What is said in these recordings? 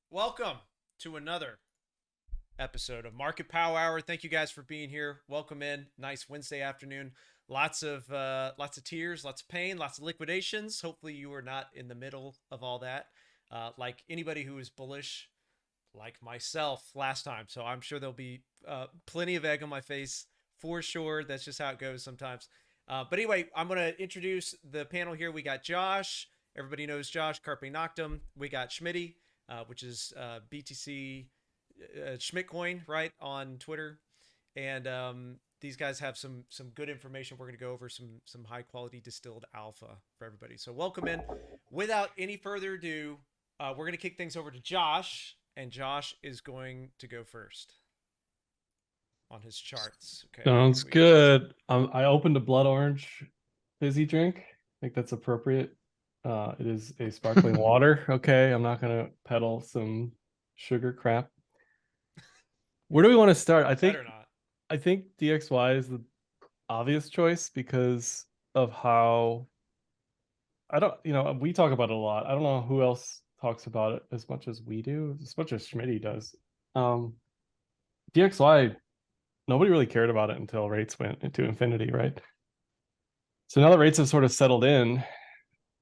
Welcome to another episode of Market Power Hour. Thank you guys for being here. Welcome in. Nice Wednesday afternoon. Lots of tears, lots of pain, lots of liquidations. Hopefully you are not in the middle of all that. Like anybody who is bullish, like myself last time. So I'm sure there'll be plenty of egg on my face for sure. That's just how it goes sometimes. But anyway, I'm going to introduce the panel here. We got Josh. Everybody knows Josh, Carpe Noctom. We got Schmitty, which is BTC Schmitcoin, right, on Twitter. And these guys have some good information. We're going to go over some high quality distilled alpha for everybody. So welcome in. Without any further ado, we're going to kick things over to Josh, and Josh is going to go first on his charts. Okay. Sounds good. I opened a blood orange fizzy drink. I think that's appropriate. It is a sparkling water. Okay, I'm not gonna peddle some sugar crap. Where do we want to start? Better not. I think DXY is the obvious choice because of how we talk about it a lot. I don't know who else talks about it as much as we do, as much as Schmitty does. DXY, nobody really cared about it until rates went into infinity, right? So now that rates have sort of settled in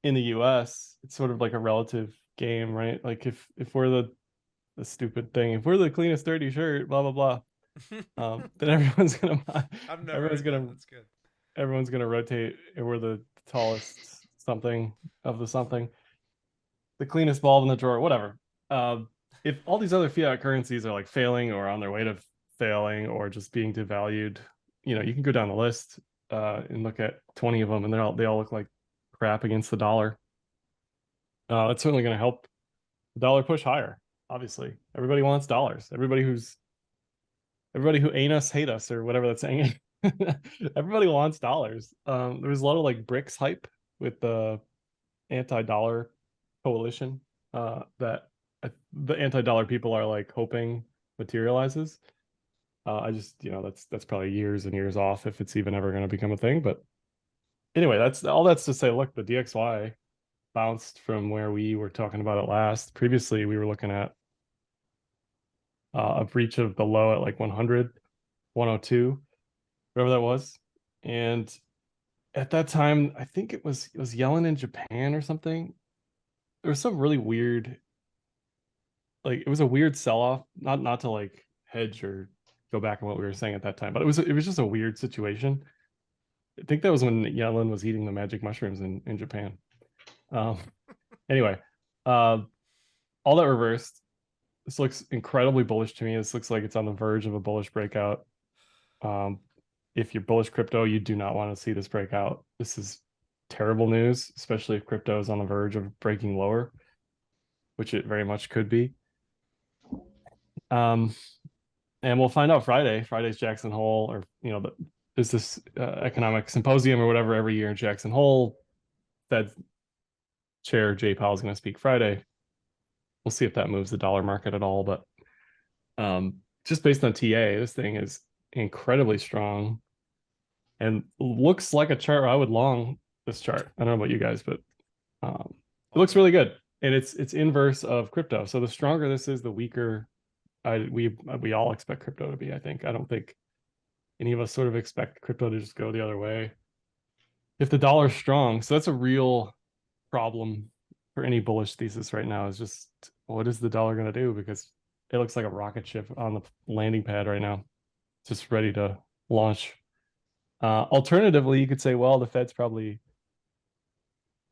the US, it's sort of like a relative game, right? Like if we're the stupid thing, if we're the cleanest dirty shirt, blah blah blah, then everyone's gonna buy, I've never everyone's heard gonna that. That's good. everyone's gonna rotate, and we're the tallest something of the something, the cleanest bulb in the drawer, whatever. If all these other fiat currencies are like failing or on their way to failing or just being devalued, you can go down the list and look at 20 of them, and they all look like crap against the dollar. It's certainly going to help the dollar push higher. Obviously, everybody wants dollars. Everybody who ain't us hate us, or whatever that's saying. Everybody wants dollars. There was a lot of like BRICS hype with the anti-dollar coalition that the anti-dollar people are like hoping materializes. I just, that's probably years and years off if it's even ever going to become a thing. But anyway, that's to say, look, the DXY bounced from where we were talking about it last. Previously, we were looking at a breach of the low at like 100, 102, whatever that was. And at that time, I think it was Yellen in Japan or something. There was some really weird, like it was a weird sell-off, not to like hedge or go back on what we were saying at that time, but it was just a weird situation. I think that was when Yellen was eating the magic mushrooms in Japan. Anyway, all that reversed. This looks incredibly bullish to me. This looks like it's on the verge of a bullish breakout. If you're bullish crypto, you do not want to see this breakout. This is terrible news, especially if crypto is on the verge of breaking lower, which it very much could be. And we'll find out Friday. Friday's Jackson Hole, or there's this economic symposium or whatever every year in Jackson Hole. Fed Chair Jay Powell is going to speak Friday. We'll see if that moves the dollar market at all. But just based on TA, this thing is incredibly strong and looks like a chart. I would long this chart. I don't know about you guys, but it looks really good. And it's inverse of crypto. So the stronger this is, the weaker we all expect crypto to be, I think. I don't think any of us sort of expect crypto to just go the other way if the dollar's strong. So that's a real problem for any bullish thesis right now, is just what is the dollar going to do? Because it looks like a rocket ship on the landing pad right now, just ready to launch. Alternatively, you could say, well, the Fed's probably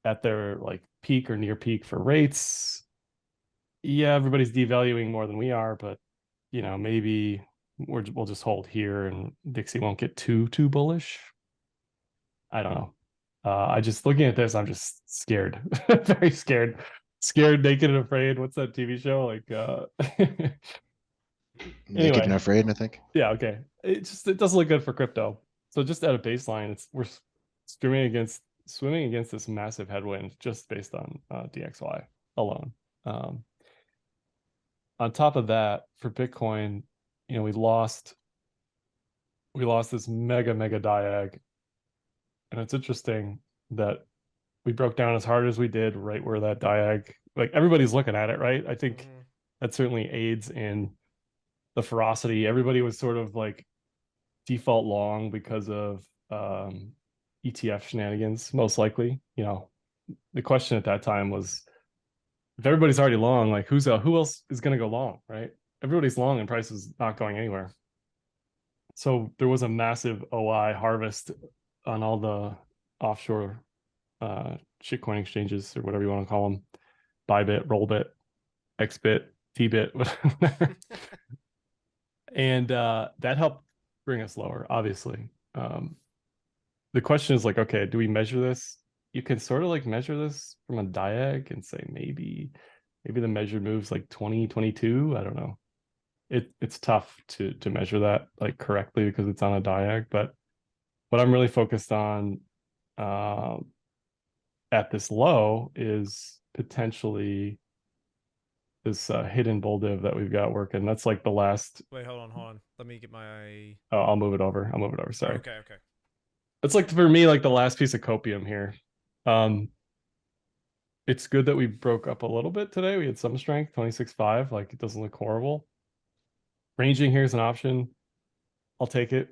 at their like peak or near peak for rates. Yeah, everybody's devaluing more than we are, but maybe we'll just hold here and Dixie won't get too bullish. I don't know. I just looking at this, I'm just scared, very scared, naked and afraid. What's that TV show like? Naked Anyway, and Afraid, I think. yeah, okay. It doesn't look good for crypto. So just at a baseline, we're swimming against this massive headwind just based on DXY alone. On top of that, for Bitcoin, we lost this mega diag, and it's interesting that we broke down as hard as we did right where that diag, like everybody's looking at it, right? I think that certainly aids in the ferocity. Everybody was sort of like default long because of ETF shenanigans, most likely. You know, the question at that time was, if everybody's already long, like who else is going to go long, right? Everybody's long and price is not going anywhere. So there was a massive OI harvest on all the offshore shitcoin exchanges, or whatever you want to call them: Bybit, Rollbit, Xbit, Tbit, whatever. And that helped bring us lower, obviously. The question is like, okay, do we measure this? You can sort of like measure this from a diag and say maybe the measured moves like 20, 22. I don't know. It's tough to measure that like correctly because it's on a diag. But what I'm really focused on at this low is potentially this hidden bull div that we've got working. That's like the last. Wait, hold on. Let me get my. Oh, I'll move it over. Sorry. Okay. It's like for me like the last piece of copium here. It's good that we broke up a little bit today. We had some strength, 26.5. Like it doesn't look horrible. Ranging here is an option. I'll take it.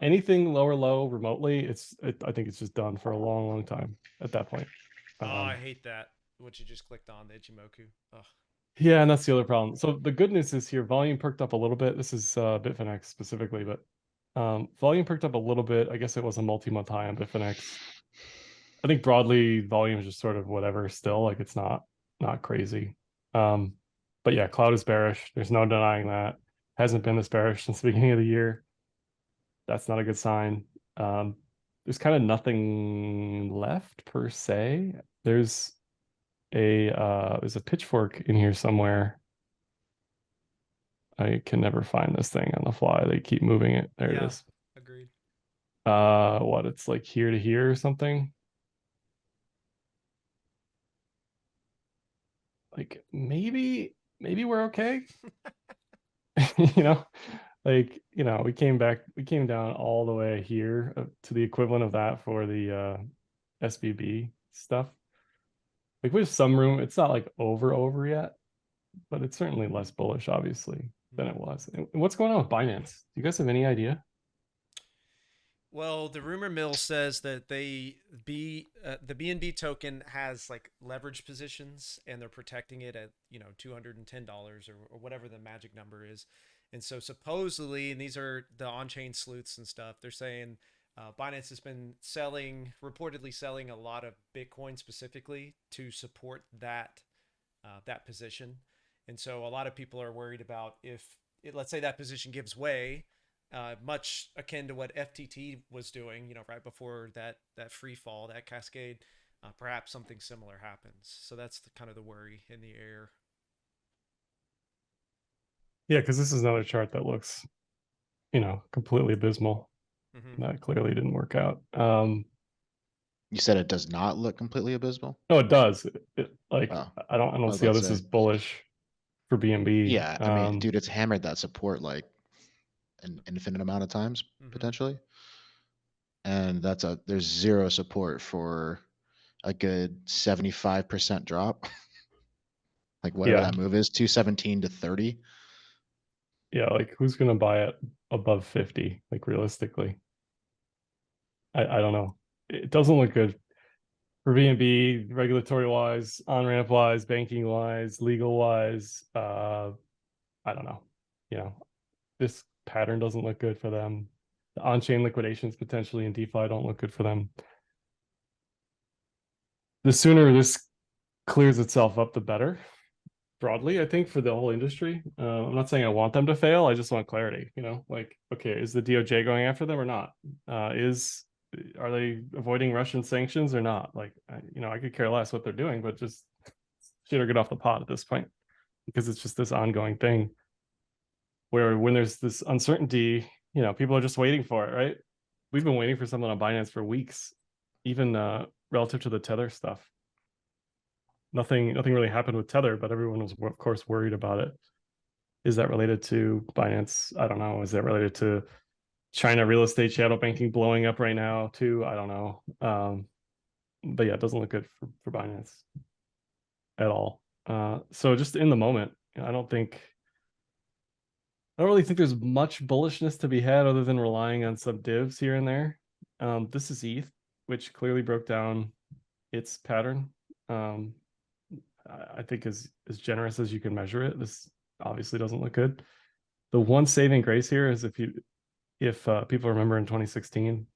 Anything lower low remotely, I think it's just done for a long time at that point. I hate that. What you just clicked on, the Ichimoku. Ugh. Yeah, and that's the other problem. So the good news is here, volume perked up a little bit. This is Bitfinex specifically, but volume perked up a little bit. I guess it was a multi-month high on Bitfinex. I think broadly volume is just sort of whatever still, like it's not crazy. But yeah, cloud is bearish. There's no denying that. Hasn't been this bearish since the beginning of the year. That's not a good sign. There's kind of nothing left per se. There's a pitchfork in here somewhere. I can never find this thing on the fly. They keep moving it. There it is. Agreed. What, it's like here to here or something? Like maybe we're okay. You know, like, you know, we came down all the way here to the equivalent of that for the SBB stuff. Like we have some room. It's not like over yet, but it's certainly less bullish, obviously, than it was. And what's going on with Binance? Do you guys have any idea? Well, the rumor mill says that the BNB token has like leverage positions, and they're protecting it at $210 or whatever the magic number is. And so supposedly, and these are the on-chain sleuths and stuff, they're saying Binance has been reportedly selling a lot of Bitcoin specifically to support that position. And so a lot of people are worried about let's say that position gives way, much akin to what FTT was doing, right before that free fall, that cascade. Perhaps something similar happens. So that's kind of the worry in the air. Yeah, because this is another chart that looks, completely abysmal. Mm-hmm. That clearly didn't work out. You said it does not look completely abysmal? No, it does. Oh, I don't see how this is bullish for BNB. Yeah, I mean, dude, it's hammered that support like an infinite amount of times, potentially. And there's zero support for a good 75% drop. Like whatever that move is, 217 to 30. Yeah, like who's gonna buy it above 50? Like realistically, I don't know. It doesn't look good for BNB, regulatory wise, on ramp wise, banking wise, legal wise. I don't know. This pattern doesn't look good for them. The on-chain liquidations potentially in DeFi don't look good for them. The sooner this clears itself up, the better. Broadly, I think for the whole industry. I'm not saying I want them to fail. I just want clarity. Like, okay, is the DOJ going after them or not? Are they avoiding Russian sanctions or not? Like, I could care less what they're doing, but just shit or get off the pot at this point, because it's just this ongoing thing where when there's this uncertainty, people are just waiting for it, right? We've been waiting for something on Binance for weeks, even relative to the Tether stuff. Nothing really happened with Tether, but everyone was, of course, worried about it. Is that related to Binance? I don't know. Is that related to China real estate shadow banking blowing up right now too? I don't know. But yeah, it doesn't look good for Binance at all. So just in the moment, I don't really think there's much bullishness to be had other than relying on some divs here and there. This is ETH, which clearly broke down its pattern. I think as generous as you can measure it, this obviously doesn't look good. The one saving grace here is if people remember in 2016,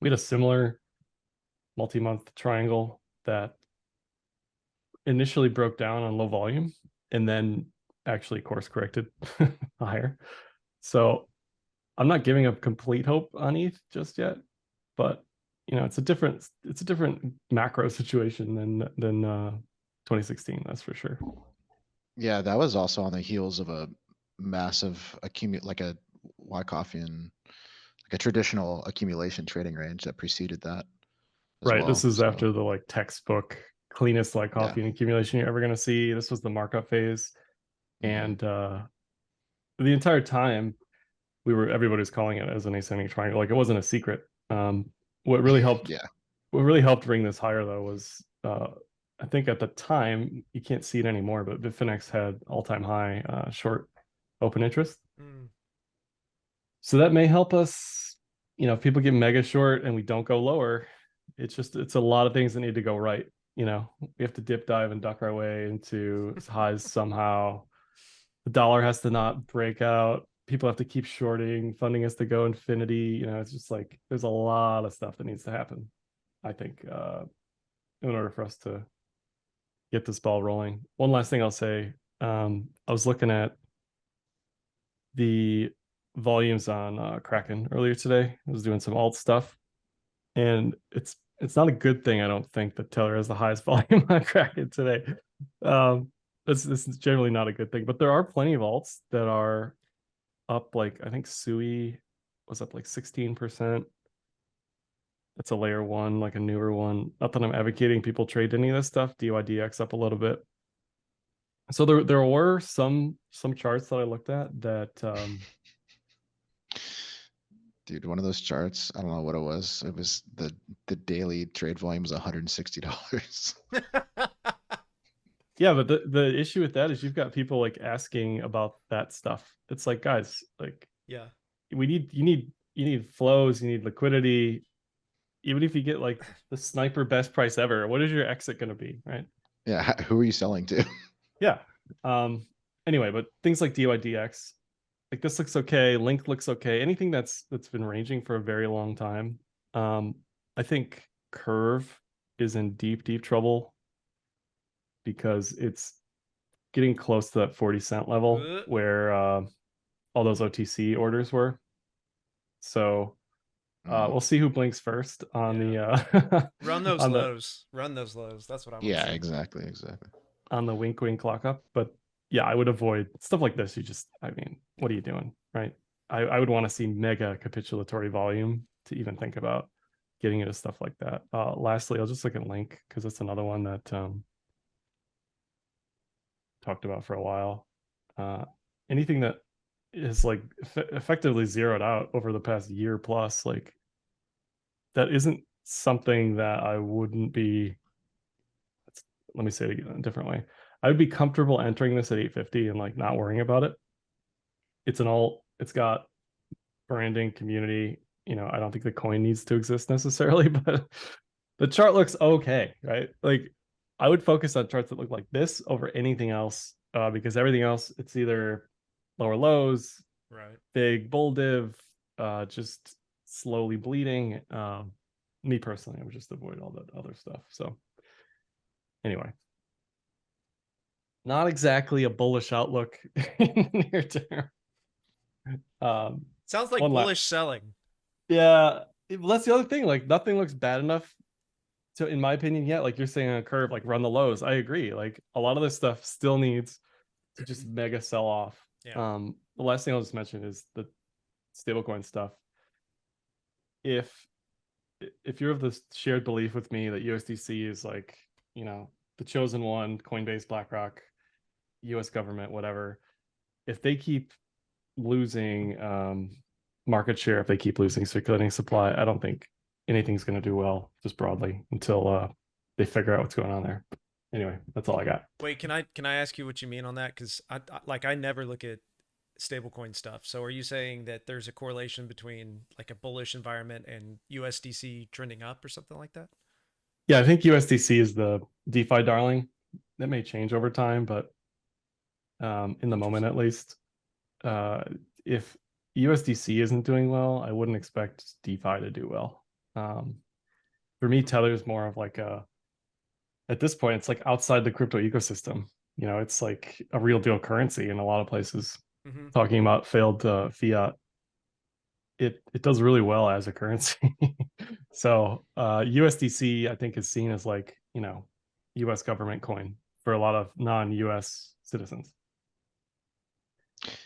we had a similar multi-month triangle that initially broke down on low volume and then actually course corrected higher. So I'm not giving up complete hope on ETH just yet, but it's a different macro situation than 2016, that's for sure. Yeah, that was also on the heels of a massive like a Wyckoffean, like a traditional accumulation trading range that preceded that. Right. Well, This is so, after the like textbook cleanest like coffee and accumulation you're ever going to see. This was the markup phase. And the entire time everybody was calling it as an ascending triangle. Like it wasn't a secret. What really helped bring this higher though was I think at the time, you can't see it anymore, but Bitfinex had all-time high short open interest. So that may help us, if people get mega short and we don't go lower, it's a lot of things that need to go right. We have to dip dive and duck our way into highs somehow. The dollar has to not break out. People have to keep shorting. Funding has to go infinity. It's just like there's a lot of stuff that needs to happen, I think, in order for us to get this ball rolling. One last thing I'll say, I was looking at the volumes on Kraken earlier today. I was doing some alt stuff, and it's not a good thing, I don't think, that Tether has the highest volume on Kraken today. This is generally not a good thing, but there are plenty of alts that are up. Like I think Sui was up like 16%. That's a layer one, like a newer one. Not that I'm advocating people trade any of this stuff. DYDX up a little bit. So there were some charts that I looked at that dude, one of those charts, I don't know what it was. It was the daily trade volume was $160. Yeah, but the issue with that is you've got people like asking about that stuff. It's like, guys, like, yeah, you need flows, you need liquidity. Even if you get like the sniper best price ever, what is your exit going to be, right? Yeah, who are you selling to? Yeah. Anyway, but things like DYDX, like this looks okay. Link looks okay. Anything that's been ranging for a very long time. I think Curve is in deep trouble because it's getting close to that 40-cent level where all those OTC orders were. So we'll see who blinks first on the run those lows. Run those lows. That's what I'm. Yeah, exactly. On the wink lock up, but yeah, I would avoid stuff like this. What are you doing, right? I would want to see mega capitulatory volume to even think about getting into stuff like that. Lastly, I'll just look at Link because it's another one that talked about for a while. Anything that is like effectively zeroed out over the past year plus, like that isn't something that I wouldn't be. Let me say it again a different way. I would be comfortable entering this at 850 and like not worrying about it. It's an alt. It's got branding, community. I don't think the coin needs to exist necessarily, but the chart looks okay, right? Like I would focus on charts that look like this over anything else, because everything else, it's either lower lows, right, big bull div, just slowly bleeding. Me personally, I would just avoid all that other stuff. So anyway, not exactly a bullish outlook in the near term. Sounds like bullish selling. Yeah, that's the other thing. Like nothing looks bad enough to, in my opinion, yet. Like you're saying on a curve, like run the lows. I agree. Like a lot of this stuff still needs to just mega sell off. Yeah. The last thing I'll just mention is the stablecoin stuff. If you're of the shared belief with me that USDC is like, the chosen one, Coinbase, BlackRock, US government, whatever, if they keep losing market share, if they keep losing circulating supply, I don't think anything's going to do well just broadly until they figure out what's going on there. anyway, that's all I got. Wait, can I ask you what you mean on that? Because I never look at stablecoin stuff. So are you saying that there's a correlation between like a bullish environment and USDC trending up or something like that? Yeah, I think USDC is the DeFi darling. That may change over time, but in the moment at least, if USDC isn't doing well, I wouldn't expect DeFi to do well. For me, Tether is more of like at this point, it's like outside the crypto ecosystem. You know, it's like a real deal currency in a lot of places. Mm-hmm. Talking about failed fiat, it does really well as a currency. So USDC, I think, is seen as like, you know, US government coin for a lot of non-US citizens.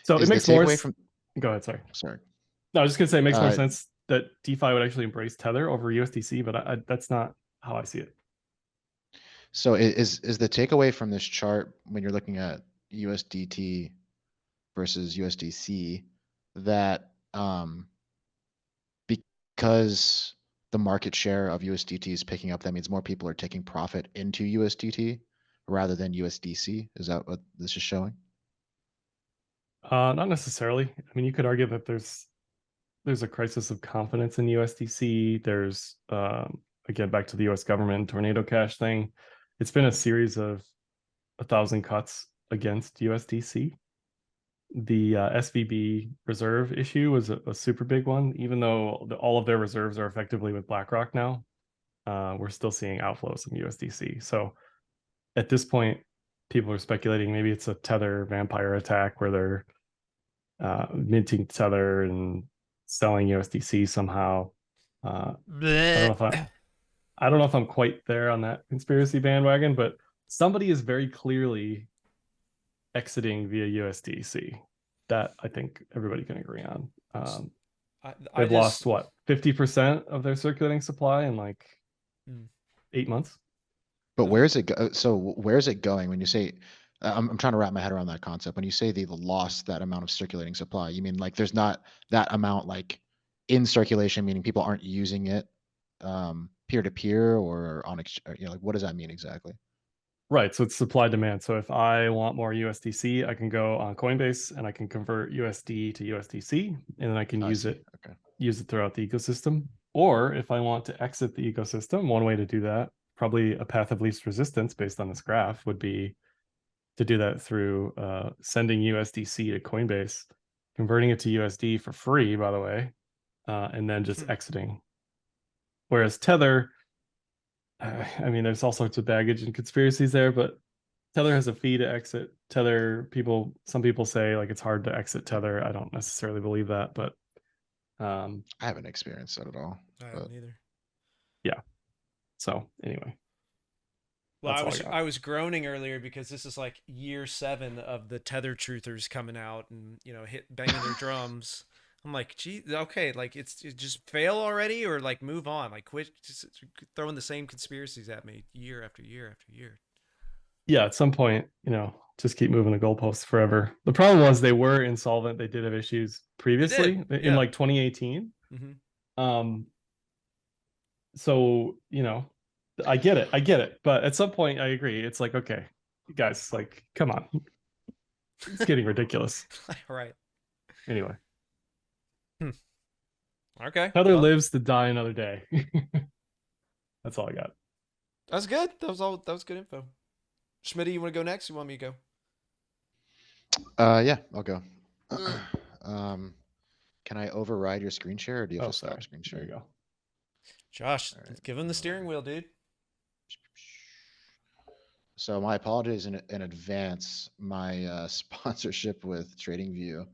So Is it the makes more takeaway from? go ahead, sorry. Sorry. No, I was just gonna say it makes more Uh, sense that DeFi would actually embrace Tether over USDC, but that's not how I see it. So is the takeaway from this chart when you're looking at USDT versus USDC that because the market share of USDT is picking up, that means more people are taking profit into USDT rather than USDC? Is that what this is showing? Not necessarily. I mean, you could argue that there's a crisis of confidence in USDC. There's again, back to the US government tornado cash thing. It's been a series of 1,000 cuts against USDC. The SVB reserve issue was a super big one. Even though all of their reserves are effectively with BlackRock now, we're still seeing outflows from USDC. So at this point, people are speculating maybe it's a Tether vampire attack where they're minting Tether and selling USDC somehow. I don't know if I'm quite there on that conspiracy bandwagon, but somebody is very clearly exiting via USDC. That I think everybody can agree on. They've lost what 50% of their circulating supply in like 8 months. But where is it go? So where is it going when you say? I'm trying to wrap my head around that concept. When you say they lost that amount of circulating supply, you mean like there's not that amount like in circulation, meaning people aren't using it peer to peer or on you know, like what does that mean exactly? Right. So it's supply demand. So if I want more USDC, I can go on Coinbase and I can convert USD to USDC, and then I can use it throughout the ecosystem. Or if I want to exit the ecosystem, one way to do that, probably a path of least resistance based on this graph, would be to do that through sending USDC to Coinbase, converting it to USD for free, by the way, and then just exiting. Whereas Tether, I mean, there's all sorts of baggage and conspiracies there, but Tether has a fee to exit. Tether, some people say like it's hard to exit Tether. I don't necessarily believe that, but I haven't experienced that at all. I haven't either. Yeah. So anyway. Well, I was groaning earlier because this is like year 7 of the Tether truthers coming out and, you know, banging their drums. I'm like, gee, okay, like it just fail already, or like move on, like quit just throwing the same conspiracies at me year after year after year. Yeah, at some point, you know, just keep moving the goalposts forever. The problem was they were insolvent. They did have issues previously in like 2018. Mm-hmm. So, you know, I get it. But at some point I agree. It's like, okay, guys, like, come on. It's getting ridiculous. Right. Anyway. Okay. Tether lives to die another day. That's all I got. That's good. That was good info. Schmitty, you want to go next? You want me to go? Yeah, I'll go. Can I override your screen share, or do you have to stop screen share? There you go. Josh, give him the steering wheel, dude. So my apologies in advance. My sponsorship with TradingView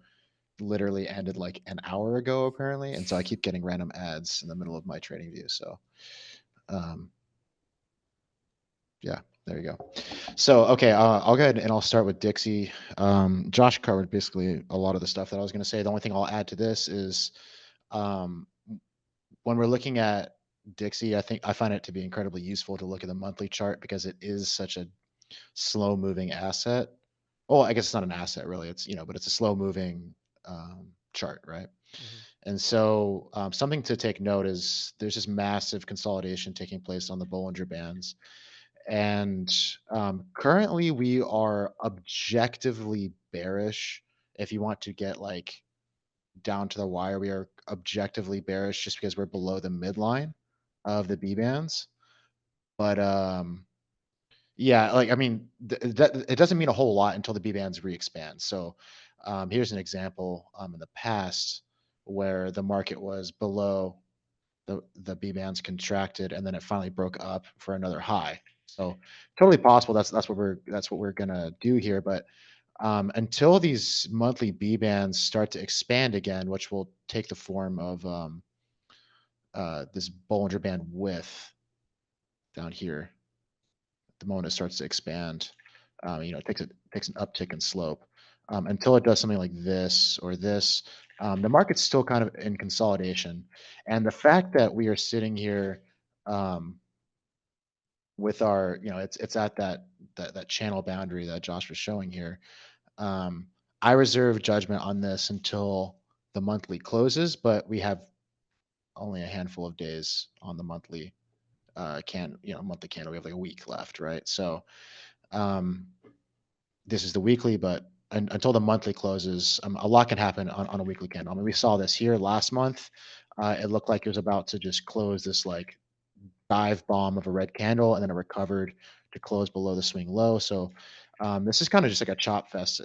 literally ended like an hour ago, apparently, and so I keep getting random ads in the middle of my TradingView. So, yeah, there you go. So, okay, I'll go ahead and I'll start with Dixie. Josh covered basically a lot of the stuff that I was going to say. The only thing I'll add to this is when we're looking at Dixie, I find it to be incredibly useful to look at the monthly chart because it is such a slow moving asset. Oh, I guess it's not an asset really. It's, you know, but it's a slow moving chart, right? Mm-hmm. And so something to take note is there's this massive consolidation taking place on the Bollinger Bands. And currently we are objectively bearish. If you want to get like down to the wire, we are objectively bearish just because we're below the midline of the B bands. But yeah, like, I mean, that it doesn't mean a whole lot until the B bands re-expand. So here's an example in the past where the market was below the B bands, contracted, and then it finally broke up for another high. So totally possible that's what we're gonna do here. But until these monthly B bands start to expand again, which will take the form of this Bollinger Band width down here, the moment it starts to expand, it takes an uptick in slope. Until it does something like this or this, the market's still kind of in consolidation. And the fact that we are sitting here with our, it's at that channel boundary that Josh was showing here. I reserve judgment on this until the monthly closes, but we have only a handful of days on the monthly monthly candle. We have like a week left, right? So this is the weekly, but until the monthly closes, a lot can happen on a weekly candle. I mean, we saw this here last month. It looked like it was about to just close this like dive bomb of a red candle, and then it recovered to close below the swing low. So this is kind of just like a chop fest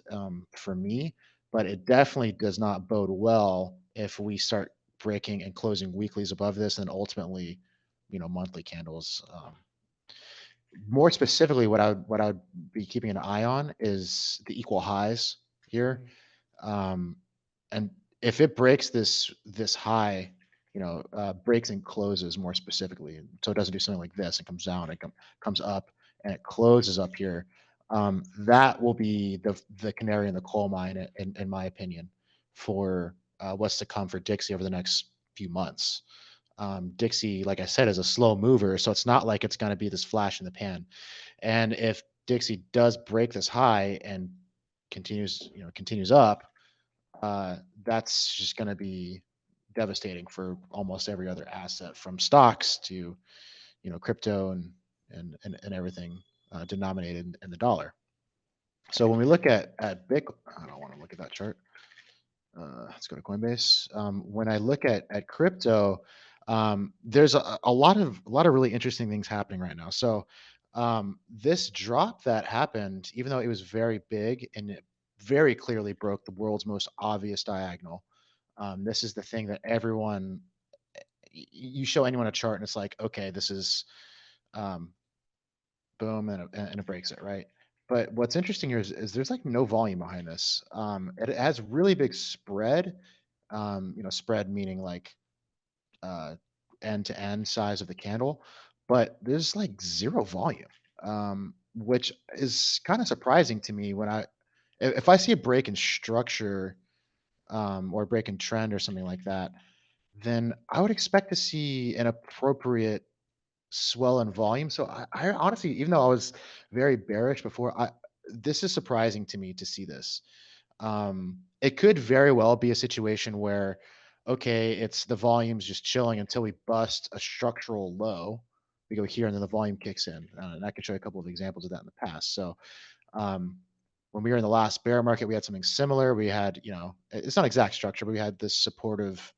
for me, but it definitely does not bode well if we start breaking and closing weeklies above this, and ultimately, monthly candles. More specifically, what I would be keeping an eye on is the equal highs here. And if it breaks this high, breaks and closes more specifically, so it doesn't do something like this and comes down and comes up and it closes up here, that will be the canary in the coal mine, in my opinion, for what's to come for Dixie over the next few months. Dixie, like I said, is a slow mover, so it's not like it's going to be this flash in the pan. And if Dixie does break this high and continues up, that's just going to be devastating for almost every other asset, from stocks to crypto and everything denominated in the dollar. So when we look at Bitcoin, I don't want to look at that chart. Let's go to Coinbase. When I look at crypto, there's a lot of really interesting things happening right now. So this drop that happened, even though it was very big and it very clearly broke the world's most obvious diagonal, this is the thing that everyone, you show anyone a chart and it's like, okay, this is boom, and it breaks it, right? But what's interesting here is there's like no volume behind this. It has really big spread. Spread meaning like end to end size of the candle, but there's like zero volume, which is kind of surprising to me. If I see a break in structure or a break in trend or something like that, then I would expect to see an appropriate swell in volume. So I honestly, even though I was very bearish before, this is surprising to me to see this. It could very well be a situation where, okay, it's the volume's just chilling until we bust a structural low. We go here and then the volume kicks in. And I can show you a couple of examples of that in the past. So when we were in the last bear market, we had something similar. We had, it's not exact structure, but we had this supportive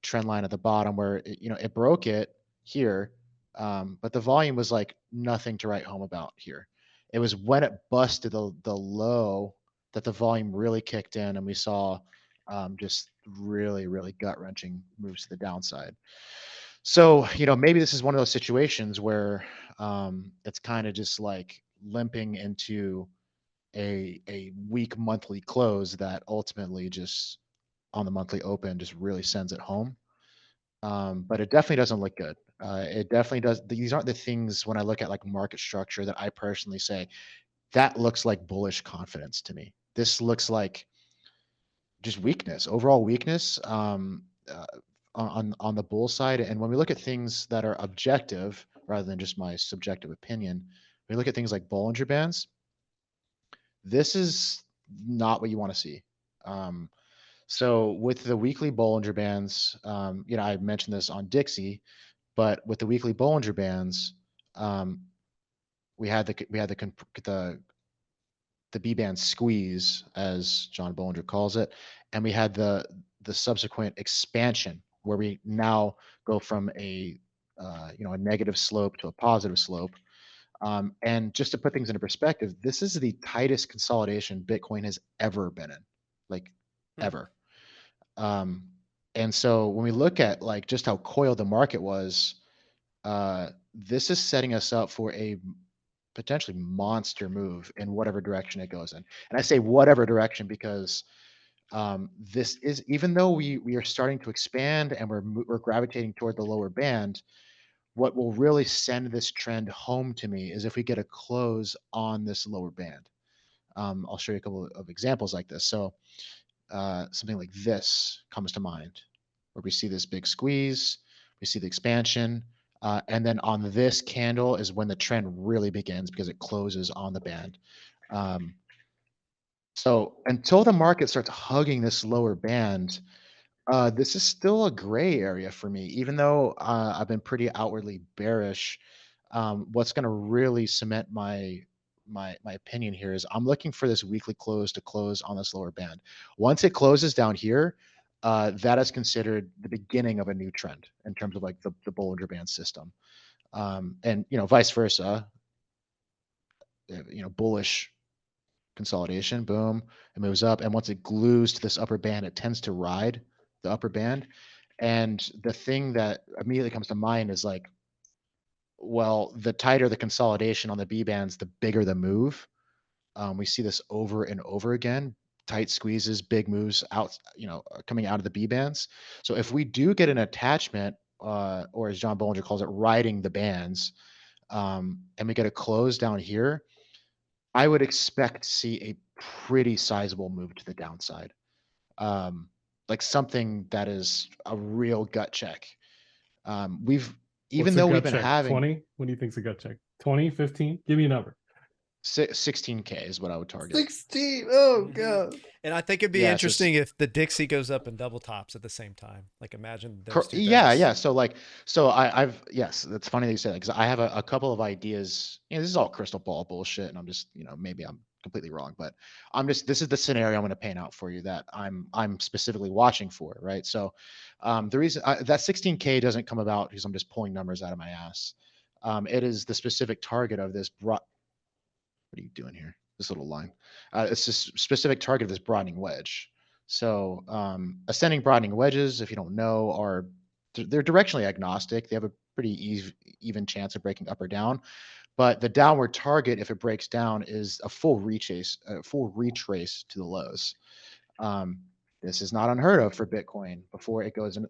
trend line at the bottom where it broke it here, but the volume was like nothing to write home about here. It was when it busted the low that the volume really kicked in, and we saw just really, really gut-wrenching moves to the downside. So maybe this is one of those situations where it's kind of just like limping into a weak monthly close that ultimately just on the monthly open just really sends it home. But it definitely doesn't look good. It definitely does. These aren't the things when I look at like market structure that I personally say that looks like bullish confidence to me. This looks like just weakness, overall weakness on the bull side. And when we look at things that are objective rather than just my subjective opinion, we look at things like Bollinger Bands. This is not what you want to see. So with the weekly Bollinger Bands, I mentioned this on Dixie, but with the weekly Bollinger Bands, we had the B band squeeze, as John Bollinger calls it, and we had the subsequent expansion where we now go from a a negative slope to a positive slope. And just to put things into perspective, this is the tightest consolidation Bitcoin has ever been in, like ever. And so when we look at like just how coiled the market was, this is setting us up for a potentially monster move in whatever direction it goes in. And I say whatever direction because this is, even though we are starting to expand and we're gravitating toward the lower band, what will really send this trend home to me is if we get a close on this lower band. I'll show you a couple of examples like this. So something like this comes to mind, where we see this big squeeze, we see the expansion, and then on this candle is when the trend really begins because it closes on the band. So until the market starts hugging this lower band, this is still a gray area for me, even though I've been pretty outwardly bearish. What's going to really cement my opinion here is I'm looking for this weekly close to close on this lower band. Once it closes down here, that is considered the beginning of a new trend in terms of like the Bollinger Band system, and vice versa. Bullish consolidation, boom, it moves up, and once it glues to this upper band, it tends to ride the upper band. And the thing that immediately comes to mind is like, well, the tighter the consolidation on the B bands, the bigger the move. We see this over and over again, tight squeezes, big moves out, coming out of the B bands. So if we do get an attachment, or as John Bollinger calls it, riding the bands, and we get a close down here, I would expect to see a pretty sizable move to the downside. Like something that is a real gut check. Even though we've been having 20, what do you think's a gut check? 20, 15? Give me a number. 16K is what I would target. 16. Oh god. And I think it'd be Yeah, so interesting if the Dixie goes up and double tops at the same time. Like imagine those two yeah, things. yeah. So I've yes, that's funny that you say that because I have a couple of ideas. This is all crystal ball bullshit, and I'm just maybe I'm completely wrong, but this is the scenario I'm going to paint out for you that I'm specifically watching for, right? So the reason that 16K doesn't come about because I'm just pulling numbers out of my ass. It is the specific target of this. What are you doing here? This little line. It's this specific target of this broadening wedge. So ascending broadening wedges, if you don't know, they're directionally agnostic. They have a pretty even chance of breaking up or down. But the downward target, if it breaks down, is a full retrace to the lows. This is not unheard of for Bitcoin before it goes in.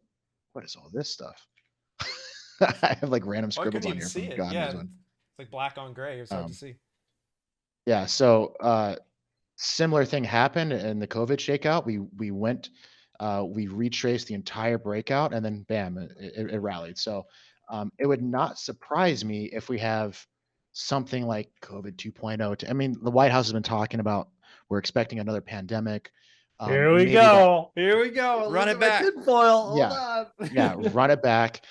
What is all this stuff? I have like random Oh, I scribbles couldn't on even here see from it. God Yeah, knows when. it's like black on gray. It was hard to see. Yeah, so similar thing happened in the COVID shakeout. We went, we retraced the entire breakout, and then bam, it rallied. So it would not surprise me if we have something like COVID 2.0. I mean, the White House has been talking about we're expecting another pandemic. Here we go. Here we go. Run it back. Tinfoil. Yeah. Hold on. Yeah, run it back.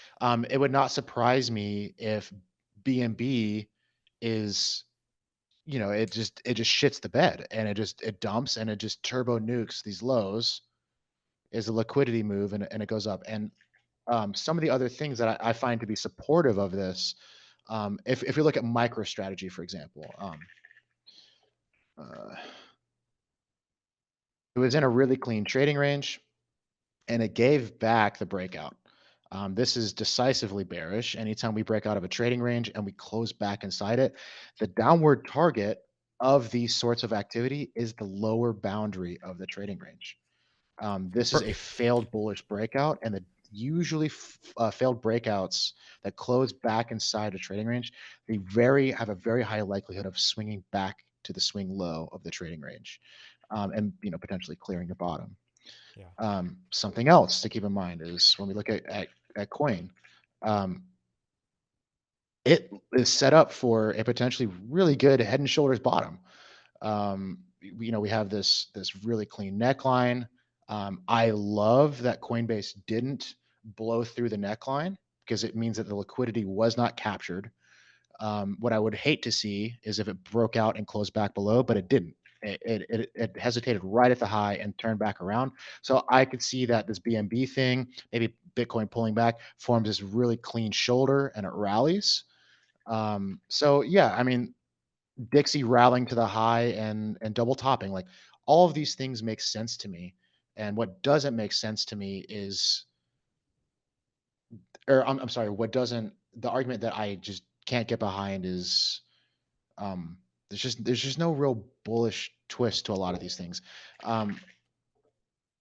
It would not surprise me if BNB is it just shits the bed and it dumps and it just turbo nukes these lows is a liquidity move and it goes up. And some of the other things that I find to be supportive of this, if you look at MicroStrategy, for example, it was in a really clean trading range and it gave back the breakout. This is decisively bearish. Anytime we break out of a trading range and we close back inside it, the downward target of these sorts of activity is the lower boundary of the trading range. This is a failed bullish breakout, and the usually failed breakouts that close back inside a trading range, they have a very high likelihood of swinging back to the swing low of the trading range, and potentially clearing the bottom. Yeah. Something else to keep in mind is when we look at coin, it is set up for a potentially really good head and shoulders bottom. We have this really clean neckline. I love that Coinbase didn't blow through the neckline because it means that the liquidity was not captured. What I would hate to see is if it broke out and closed back below, but it didn't. It hesitated right at the high and turned back around. So I could see that this BNB thing, maybe Bitcoin pulling back, forms this really clean shoulder and it rallies. So yeah, I mean, Dixie rallying to the high and double topping, like all of these things make sense to me. And what doesn't make sense to me is, or I'm sorry, what doesn't, the argument that I just can't get behind is, there's just no real bullish twist to a lot of these things.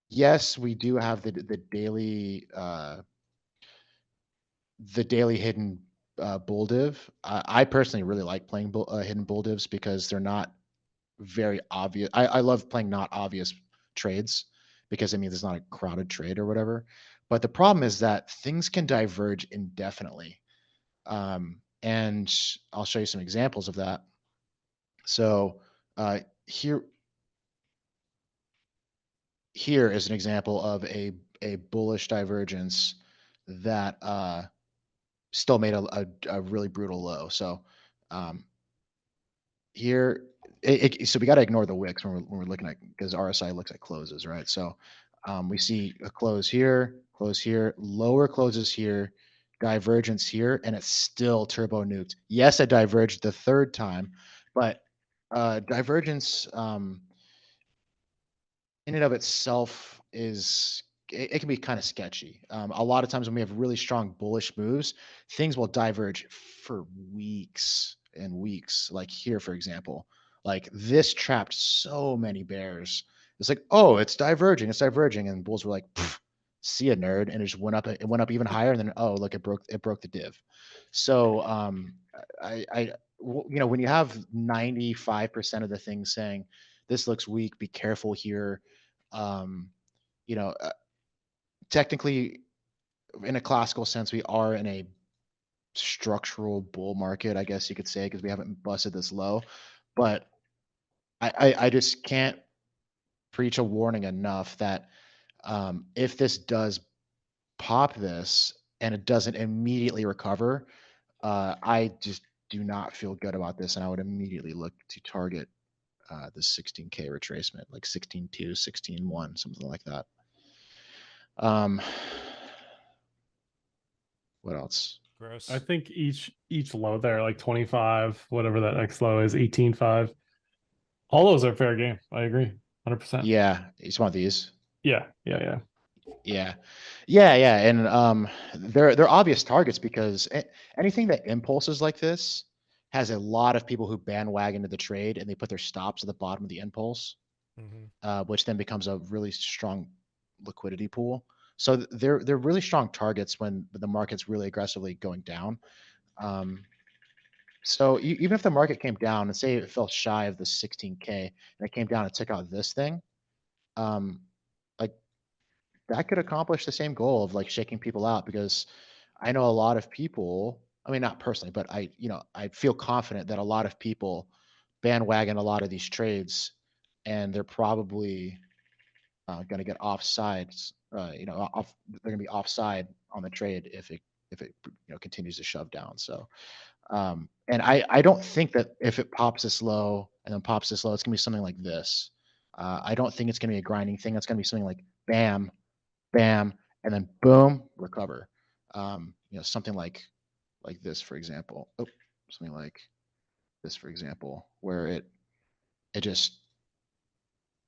Yes, we do have the daily hidden bull div. I personally really like playing hidden bull divs because they're not very obvious. I love playing not obvious trades because it means it's not a crowded trade or whatever. But the problem is that things can diverge indefinitely. And I'll show you some examples of that. So here is an example of a bullish divergence that still made a really brutal low. So here, so we got to ignore the wicks when we're looking at, because RSI looks at closes, right? So we see a close here, lower closes here, divergence here, and it's still turbo nuked. Yes, it diverged the third time, but divergence in and of itself is, it can be kind of sketchy. A lot of times when we have really strong bullish moves, things will diverge for weeks and weeks. Like here, for example, like this trapped so many bears. It's like, oh, it's diverging, and bulls were like, see a nerd, and it just went up. It went up even higher, and then oh, look, it broke the div. So you know, when you have 95% of the things saying this looks weak, be careful here. You know, technically, in a classical sense, we are in a structural bull market, I guess you could say, because we haven't busted this low. But I just can't preach a warning enough that if this does pop this and it doesn't immediately recover, I just do not feel good about this, and I would immediately look to target the 16K retracement, like 16.2, 16.1, something like that. What else? Gross. I think each low there, like 25, whatever that next low is, 18.5. All those are fair game. I agree, 100%. Yeah, each one of these. Yeah. And they're obvious targets because anything that impulses like this has a lot of people who bandwagon to the trade and they put their stops at the bottom of the impulse, which then becomes a really strong liquidity pool. So they're really strong targets when the market's really aggressively going down. So even if the market came down and say it fell shy of the 16K and it came down and took out this thing, like that could accomplish the same goal of like shaking people out, because I know a lot of people, I mean, not personally, but I feel confident that a lot of people bandwagon a lot of these trades, and they're probably going to get offsides. They're going to be offside on the trade if it continues to shove down. So, and I don't think that if it pops this low and then pops this low, it's going to be something like this. I don't think it's going to be a grinding thing. It's going to be something like bam, bam, and then boom, recover. Something like this, for example. Oh, something like this, for example, where it just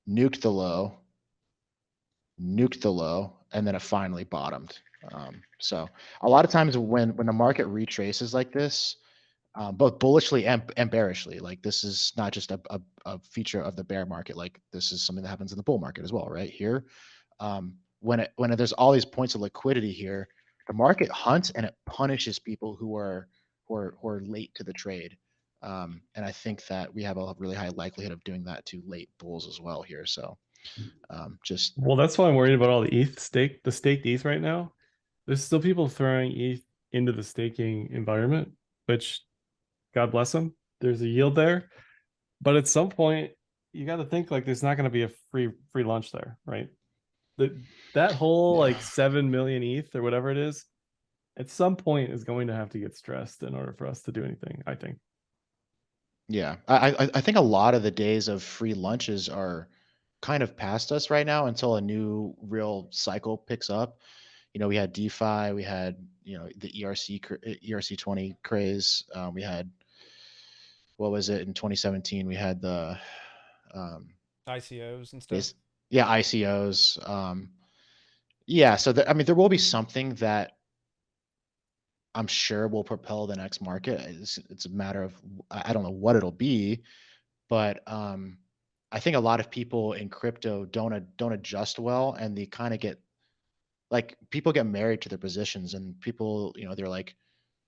nuked the low, and then it finally bottomed. So a lot of times when the market retraces like this, both bullishly and bearishly, like this is not just a feature of the bear market, like this is something that happens in the bull market as well, right? Here, when there's all these points of liquidity here, the market hunts and it punishes people who are late to the trade. And I think that we have a really high likelihood of doing that to late bulls as well here. So Well, that's why I'm worried about all the the staked ETH right now. There's still people throwing ETH into the staking environment, which God bless them. There's a yield there, but at some point you got to think like there's not going to be a free lunch there, right? That whole like 7 million ETH or whatever it is, at some point is going to have to get stressed in order for us to do anything, I think. Yeah, I think a lot of the days of free lunches are kind of past us right now until a new real cycle picks up. We had DeFi, we had the ERC20 craze. We had, what was it in 2017? We had the ICOs and stuff. base, yeah, ICOs. Yeah, so I mean, there will be something that I'm sure will propel the next market. It's a matter of I don't know what it'll be, but I think a lot of people in crypto don't adjust well, and they kind of get like people get married to their positions, and people they're like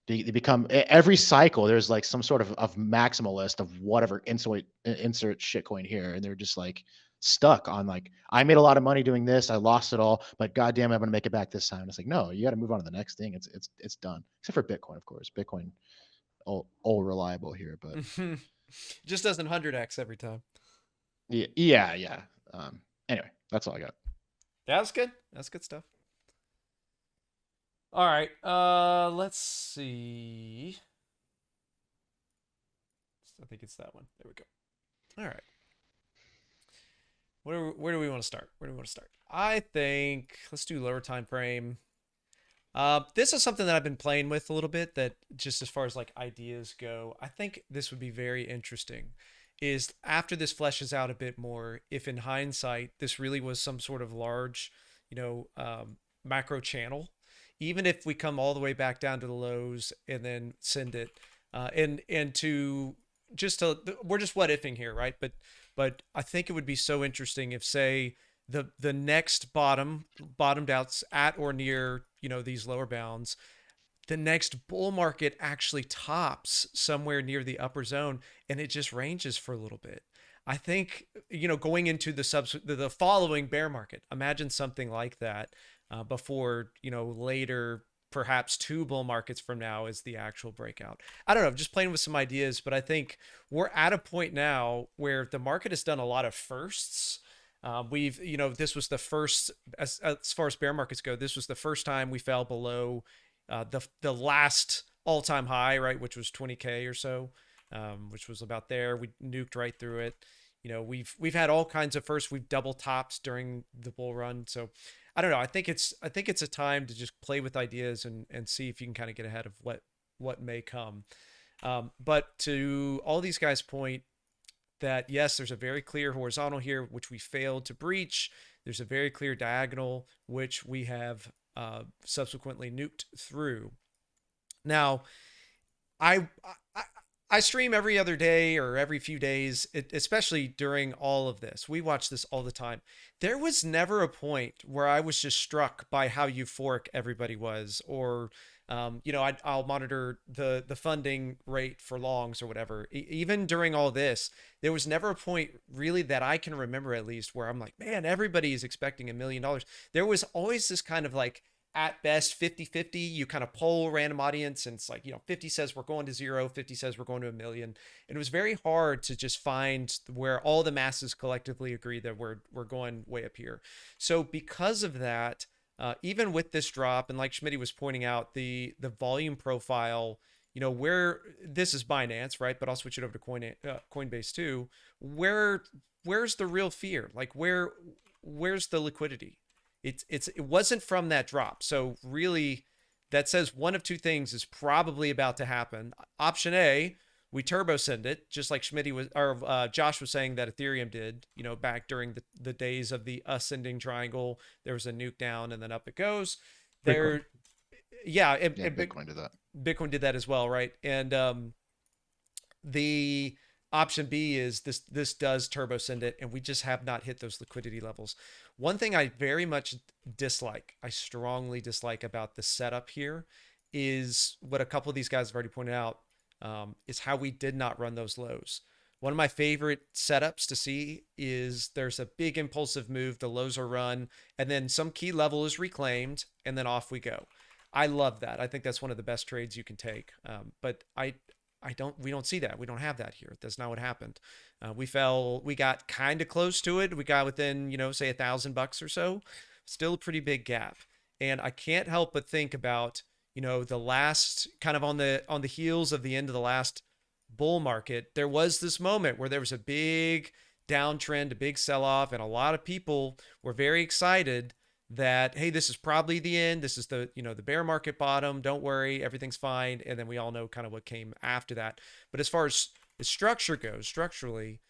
they become every cycle. There's like some sort of maximalist of whatever insert shitcoin here, and they're just like stuck on like I made a lot of money doing this, I lost it all, but goddamn, I'm gonna make it back this time. It's like no, you got to move on to the next thing. It's done, except for Bitcoin, of course. Bitcoin all reliable here, but just doesn't 100x every time. yeah. Anyway, that's all I got. Yeah, that's good. That's good stuff. All right. Let's see. I think it's that one. There we go. All right. Where do we want to start? I think let's do lower time frame. This is something that I've been playing with a little bit, that just as far as like ideas go, I think this would be very interesting, is after this fleshes out a bit more, if in hindsight, this really was some sort of large, macro channel, even if we come all the way back down to the lows and then send it, and to we're just what ifing here, right? But I think it would be so interesting if, say, the next bottomed out at or near these lower bounds, the next bull market actually tops somewhere near the upper zone, and it just ranges for a little bit. I think going into the following bear market, imagine something like that before later, perhaps 2 bull markets from now is the actual breakout. I don't know, just playing with some ideas, but I think we're at a point now where the market has done a lot of firsts. We've, this was the first, as far as bear markets go, this was the first time we fell below the last all-time high, right, which was 20K or so, which was about there. We nuked right through it. We've had all kinds of firsts. We've double topped during the bull run. So I don't know. I think it's a time to just play with ideas and see if you can kind of get ahead of what may come. But to all these guys' point, that yes, there's a very clear horizontal here, which we failed to breach. There's a very clear diagonal, which we have subsequently nuked through. Now, I stream every other day or every few days, especially during all of this. We watch this all the time. There was never a point where I was just struck by how euphoric everybody was, or I'll monitor the funding rate for longs or whatever. Even during all this, there was never a point really that I can remember, at least, where I'm like, man, everybody is expecting $1 million. There was always this kind of like, at best 50-50, you kind of poll random audience, and it's like 50 says we're going to 0, 50 says we're going to $1 million, and it was very hard to just find where all the masses collectively agree that we're going way up here. So because of that, even with this drop, and like Schmitty was pointing out, the volume profile, where this is Binance, right? But I'll switch it over to Coinbase too. Where's the real fear? Like where's the liquidity? It wasn't from that drop. So really, that says one of two things is probably about to happen. Option A, we turbo send it, just like Schmitty was, or Josh was saying that Ethereum did, back during the days of the ascending triangle. There was a nuke down and then up it goes. Bitcoin. Bitcoin did that. Bitcoin did that as well, right? And the option B is this does turbo send it, and we just have not hit those liquidity levels. One thing I very much dislike, I strongly dislike about the setup here, is what a couple of these guys have already pointed out, is how we did not run those lows. One of my favorite setups to see is there's a big impulsive move, the lows are run, and then some key level is reclaimed, and then off we go. I love that. I think that's one of the best trades you can take. But we don't see that. We don't have that here. That's not what happened. We got kind of close to it. We got within, say $1,000 or so, still a pretty big gap. And I can't help but think about, the last kind of on the heels of the end of the last bull market, there was this moment where there was a big downtrend, a big sell-off, and a lot of people were very excited that, hey, this is probably the end. This is the bear market bottom. Don't worry, everything's fine. And then we all know kind of what came after that. But as far as the structure goes, structurally,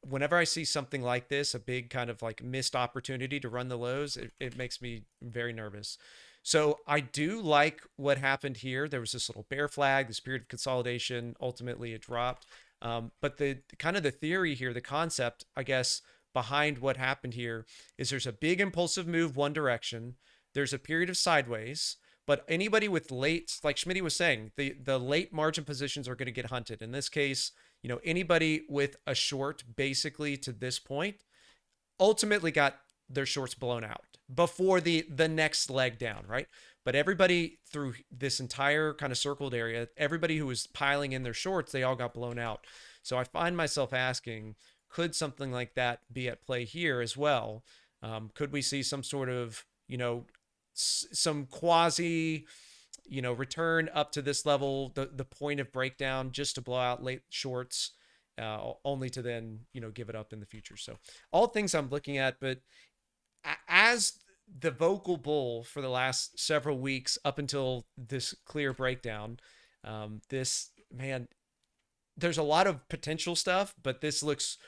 whenever I see something like this, a big kind of like missed opportunity to run the lows, it makes me very nervous. So I do like what happened here. There was this little bear flag, this period of consolidation. Ultimately, it dropped. But the kind of the theory here, the concept, I guess, behind what happened here is there's a big impulsive move one direction. There's a period of sideways. But anybody with late, like Schmitty was saying, the late margin positions are going to get hunted. In this case, anybody with a short basically to this point ultimately got their shorts blown out before the next leg down, right? But everybody through this entire kind of circled area, everybody who was piling in their shorts, they all got blown out. So I find myself asking, could something like that be at play here as well? Could we see some sort of, some quasi, return up to this level, the point of breakdown, just to blow out late shorts, only to then, give it up in the future. So all things I'm looking at, but as the vocal bull for the last several weeks up until this clear breakdown, there's a lot of potential stuff, but this looks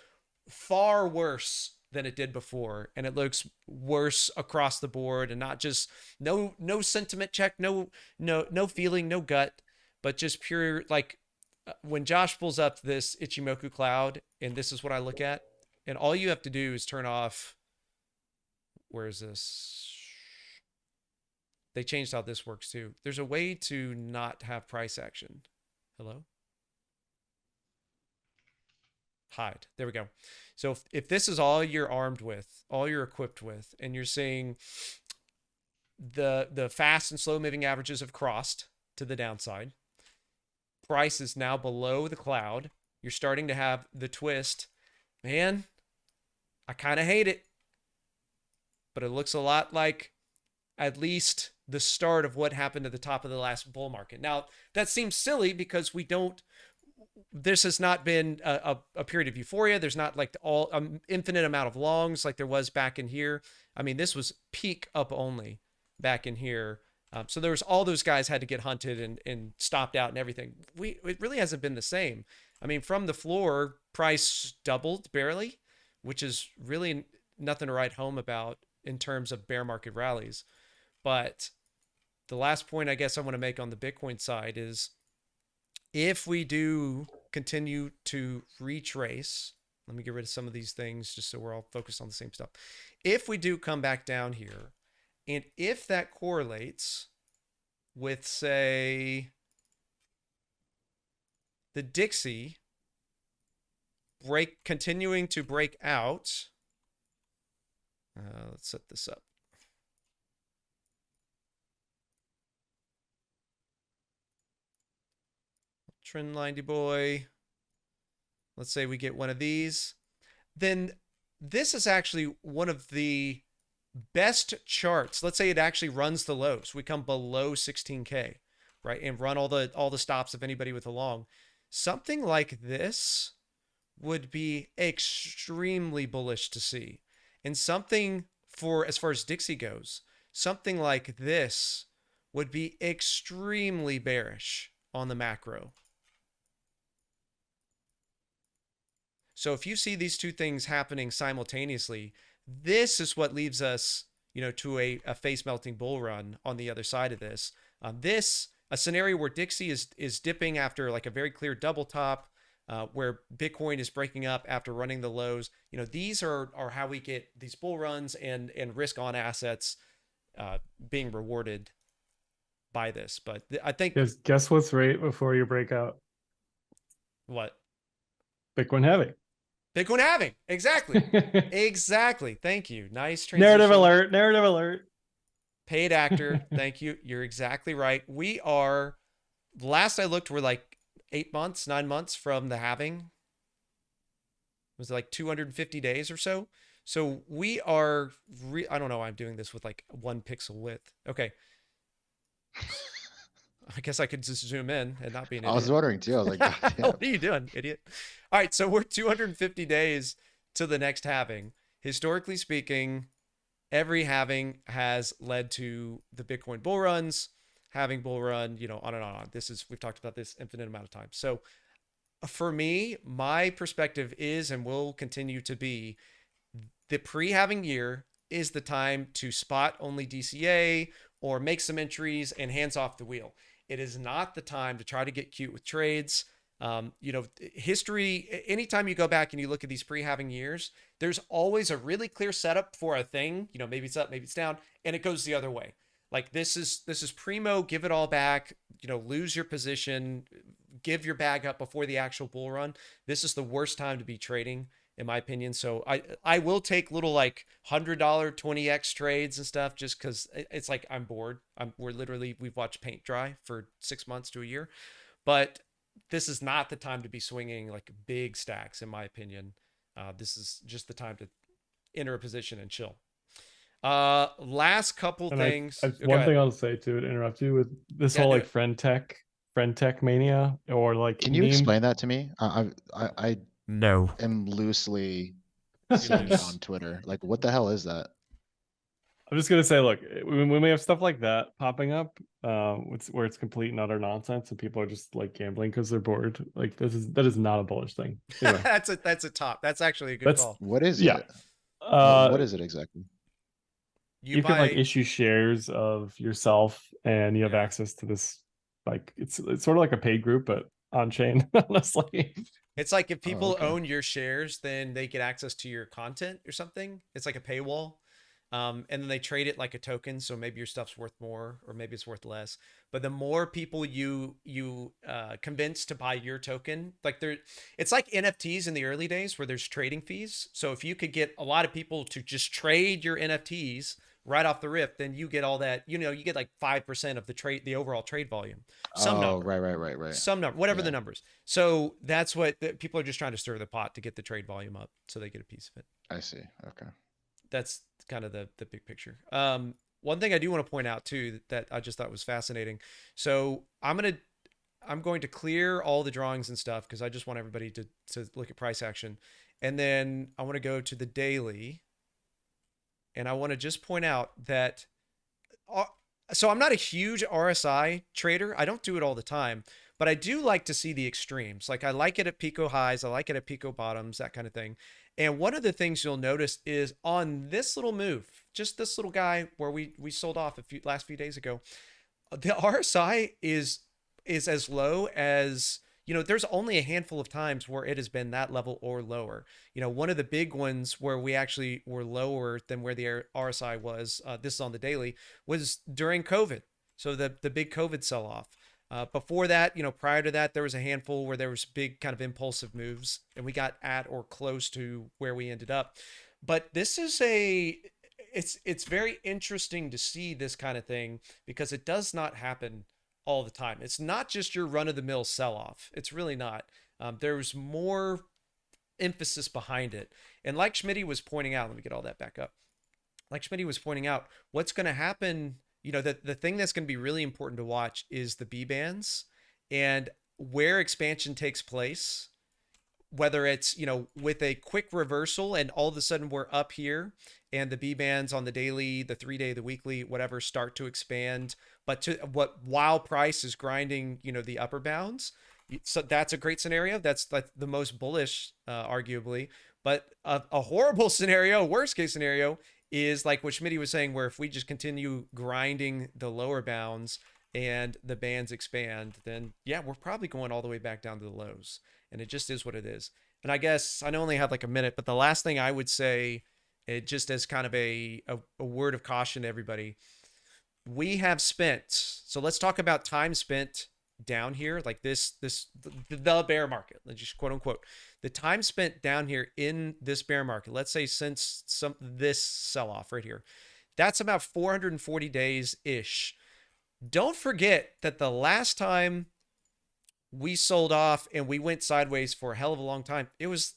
far worse than it did before, and it looks worse across the board, and not just no sentiment check, no feeling, no gut, but just pure, like when Josh pulls up this Ichimoku cloud, and this is what I look at, and all you have to do is turn off, where is this? They changed how this works too. There's a way to not have price action. Hello? Hide. There we go. So if this is all you're armed with, all you're equipped with, and you're seeing the fast and slow moving averages have crossed to the downside, price is now below the cloud, you're starting to have the twist. Man, I kind of hate it, but it looks a lot like at least the start of what happened at the top of the last bull market. Now, that seems silly because this has not been a period of euphoria. There's not like infinite amount of longs like there was back in here. I mean, this was peak up only back in here. So there was all those guys had to get hunted and stopped out and everything. It really hasn't been the same. I mean, from the floor, price doubled barely, which is really nothing to write home about in terms of bear market rallies. But the last point I guess I want to make on the Bitcoin side is, if we do continue to retrace, let me get rid of some of these things just so we're all focused on the same stuff. If we do come back down here, and if that correlates with, say, the Dixie continuing to break out, let's set this up. Trend liney boy. Let's say we get one of these. Then this is actually one of the best charts. Let's say it actually runs the lows. We come below 16K, right? And run all the stops of anybody with a long. Something like this would be extremely bullish to see. And something as far as Dixie goes, something like this would be extremely bearish on the macro. So if you see these two things happening simultaneously, this is what leaves us, to a face melting bull run on the other side of this. A scenario where Dixie is dipping after like a very clear double top, where Bitcoin is breaking up after running the lows. These are how we get these bull runs and risk on assets being rewarded by this. But I think guess what's right before your breakout? What? Bitcoin halving. Bitcoin halving. Exactly. Exactly. Thank you. Nice transition. Narrative alert. Narrative alert. Paid actor. Thank you. You're exactly right. We are, last I looked, we're like 9 months from the halving. It was like 250 days or so. So we are, I don't know why I'm doing this with like 1 pixel width. Okay. I guess I could just zoom in and not be an I idiot. was wondering too. I was like, God damn. What are you doing, idiot? All right, so we're 250 days to the next halving. Historically speaking, every halving has led to the Bitcoin bull runs, halving bull run, you know, on and on. We've talked about this infinite amount of times. So for me, my perspective is and will continue to be the pre-halving year is the time to spot only DCA or make some entries and hands off the wheel. It is not the time to try to get cute with trades. You know, history, anytime you go back and you look at these pre-halving years, there's always a really clear setup for a thing. You know, maybe it's up, maybe it's down, and it goes the other way. Like this is primo, give it all back, you know, lose your position, give your bag up before the actual bull run. This is the worst time to be trading, in my opinion. So I will take little like $100 20x trades and stuff just because it's like I'm bored. We've watched paint dry for 6 months to a year, but this is not the time to be swinging like big stacks, in my opinion. This is just the time to enter a position and chill. Last couple And things. one thing I'll say to interrupt you with this whole like friend tech mania, or like Can you explain that to me? I no am loosely seeing it on Twitter. Like, what the hell is that? I'm just gonna say, look, when we have stuff like that popping up, where it's complete and utter nonsense and people are just like gambling because they're bored, like that is not a bullish thing. Anyway. That's actually a good call. What is yeah. it? What is it exactly? You can like issue shares of yourself, and you have access to this. Like it's sort of like a paid group, but on chain. Honestly, it's like if people own your shares, then they get access to your content or something. It's like a paywall. And then they trade it like a token, so maybe your stuff's worth more or maybe it's worth less. But the more people you convince to buy your token, like it's like NFTs in the early days where there's trading fees. So if you could get a lot of people to just trade your NFTs right off the rip, then you get all that, you know, you get like 5% of the overall trade volume. Right. Some number, whatever the numbers. So that's what people are just trying to stir the pot to get the trade volume up so they get a piece of it. I see. Okay. That's kind of the big picture. One thing I do want to point out too that I just thought was fascinating. So I'm going to clear all the drawings and stuff because I just want everybody to look at price action, and then I want to go to the daily, and I want to just point out that. So I'm not a huge RSI trader. I don't do it all the time, but I do like to see the extremes. Like I like it at Pico highs, I like it at Pico bottoms, that kind of thing. And one of the things you'll notice is on this little move, just this little guy where we sold off last few days ago, the RSI is as low as, you know, there's only a handful of times where it has been that level or lower. You know, one of the big ones where we actually were lower than where the RSI was, this is on the daily, was during COVID. So the big COVID sell-off. Before that, you know, prior to that, there was a handful where there was big kind of impulsive moves and we got at or close to where we ended up. But this is it's very interesting to see this kind of thing because it does not happen all the time. It's not just your run-of-the-mill sell-off. It's really not. There's more emphasis behind it. And like Schmitty was pointing out, let me get all that back up. Like Schmitty was pointing out, what's going to happen, you know, the thing that's going to be really important to watch is the B bands and where expansion takes place, whether it's, you know, with a quick reversal and all of a sudden we're up here and the B bands on the daily, the 3-day, the weekly, whatever, start to expand, but while price is grinding, you know, the upper bounds. So that's a great scenario. That's like the most bullish, arguably, but a horrible scenario, worst case scenario is like what Schmitty was saying, where if we just continue grinding the lower bounds and the bands expand, then yeah, we're probably going all the way back down to the lows. And it just is what it is. And I guess I only have like a minute, but the last thing I would say, it just as kind of a word of caution to everybody, we have spent, so let's talk about time spent down here, like the bear market, let's just quote unquote, the time spent down here in this bear market, let's say since this sell-off right here, that's about 440 days ish. Don't forget that the last time we sold off and we went sideways for a hell of a long time, it was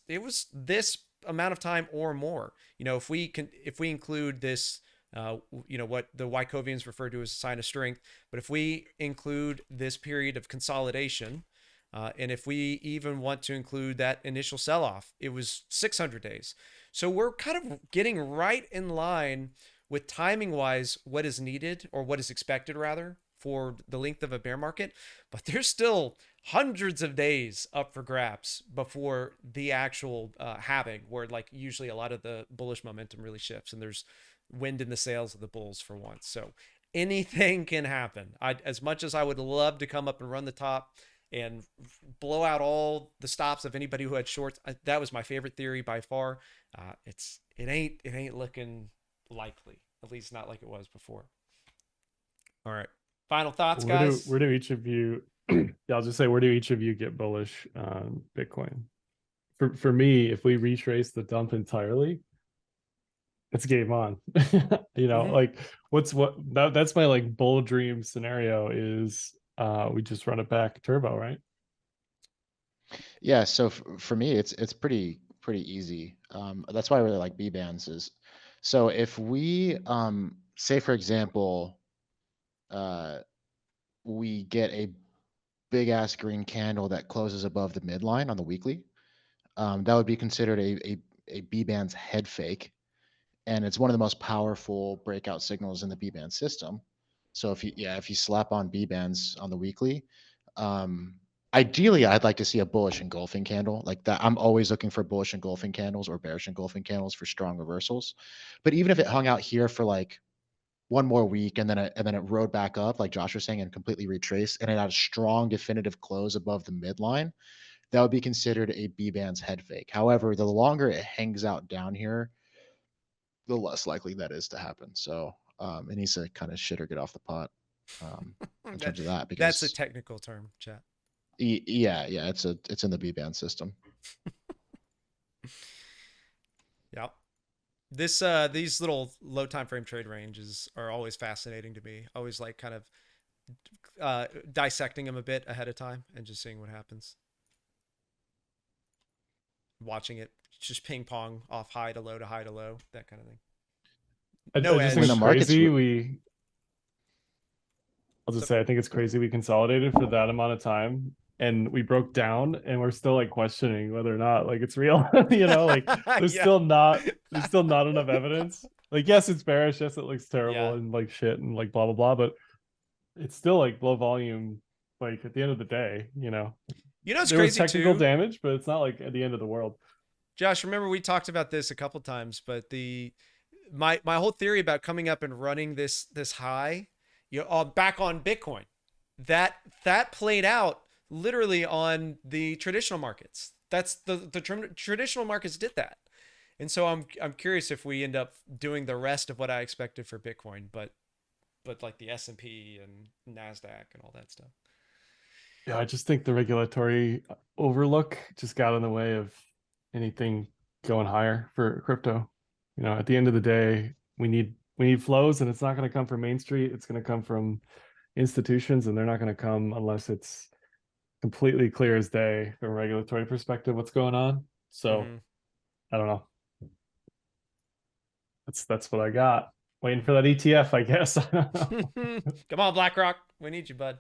this amount of time or more. You know, if we include this you know, what the Wycovians refer to as a sign of strength. But if we include this period of consolidation, and if we even want to include that initial sell-off, it was 600 days. So we're kind of getting right in line with timing-wise what is needed, or what is expected rather, for the length of a bear market. But there's still hundreds of days up for grabs before the actual halving, where like usually a lot of the bullish momentum really shifts and there's wind in the sails of the bulls for once. So anything can happen. As much as I would love to come up and run the top and blow out all the stops of anybody who had shorts, that was my favorite theory by far. It ain't looking likely, at least not like it was before. All right, final thoughts, guys. Where do each of you? Yeah, I'll just say, where do each of you get bullish on Bitcoin? For me, if we retrace the dump entirely, it's game on. You know, like that's my like bull dream scenario is we just run it back turbo, right? Yeah, so for me, it's pretty easy. That's why I really like B-bands. So if we say, for example, we get a big ass green candle that closes above the midline on the weekly, that would be considered a B-band's head fake, and it's one of the most powerful breakout signals in the B-band system. So if you slap on B-bands on the weekly, ideally I'd like to see a bullish engulfing candle like that. I'm always looking for bullish engulfing candles or bearish engulfing candles for strong reversals. But even if it hung out here for like one more week and then it rode back up, like Josh was saying, and completely retraced, and it had a strong definitive close above the midline, that would be considered a B-band's head fake. However, the longer it hangs out down here, the less likely that is to happen. So it needs to kind of shit or get off the pot in terms of that, because That's a technical term, chat. yeah, it's in the B-band system. Yep. These little low time frame trade ranges are always fascinating to me. Always like kind of dissecting them a bit ahead of time and just seeing what happens. Watching it just ping pong off high to low to high to low, that kind of thing. I just think it's crazy. I'll just say, I think it's crazy we consolidated for that amount of time and we broke down and we're still like questioning whether or not like it's real. You know, like there's still not enough evidence. Like, yes, it's bearish, yes, it looks terrible and like shit and like blah blah blah, but it's still like low volume. Like at the end of the day, you know, it's there crazy was technical too. damage, but it's not like at the end of the world. Josh, remember we talked about this a couple times, but my whole theory about coming up and running this high, back on Bitcoin, that played out literally on the traditional markets. That's the traditional markets did that. And so I'm curious if we end up doing the rest of what I expected for Bitcoin, but like the S&P and NASDAQ and all that stuff. Yeah, I just think the regulatory overlook just got in the way of anything going higher for crypto. You know, at the end of the day, we need flows, and it's not going to come from Main Street. It's going to come from institutions, and they're not going to come unless it's completely clear as day from a regulatory perspective what's going on. So I don't know. That's what I got. Waiting for that ETF, I guess. Come on, BlackRock. We need you, bud.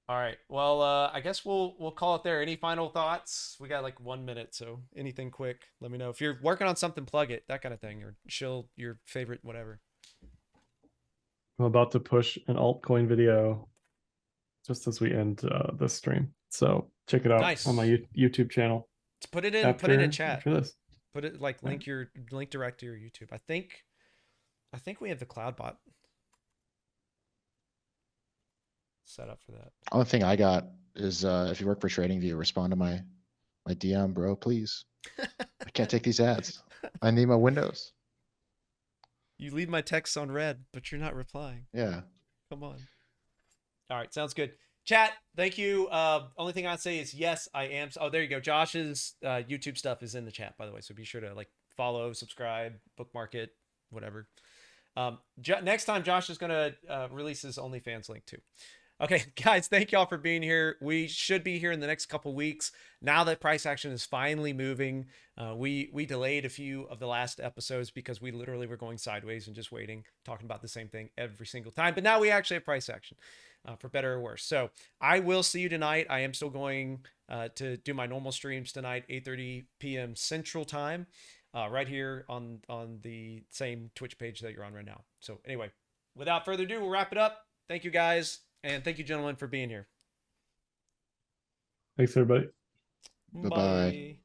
All right. Well, I guess we'll call it there. Any final thoughts? We got like 1 minute, so anything quick, let me know. If you're working on something, plug it, that kind of thing, or chill your favorite, whatever. I'm about to push an altcoin video just as we end this stream, so check it out on my YouTube channel. Let's put it in chat. After this, put it like link direct to your YouTube. I think we have the cloud bot set up for that. Only thing I got is if you work for TradingView, respond to my DM, bro, please. I can't take these ads. I need my windows. You leave my texts on red, but you're not replying. Yeah. Come on. All right, sounds good. Chat, thank you. Only thing I'd say is yes, I am. Oh, there you go. Josh's YouTube stuff is in the chat, by the way, so be sure to like follow, subscribe, bookmark it, whatever. Next time, Josh is gonna release his OnlyFans link too. Okay, guys, thank y'all for being here. We should be here in the next couple weeks. Now that price action is finally moving, we delayed a few of the last episodes because we literally were going sideways and just waiting, talking about the same thing every single time. But now we actually have price action, for better or worse. So I will see you tonight. I am still going to do my normal streams tonight, 8:30 p.m. Central Time, right here on the same Twitch page that you're on right now. So anyway, without further ado, we'll wrap it up. Thank you, guys. And thank you, gentlemen, for being here. Thanks, everybody. Bye-bye. Bye.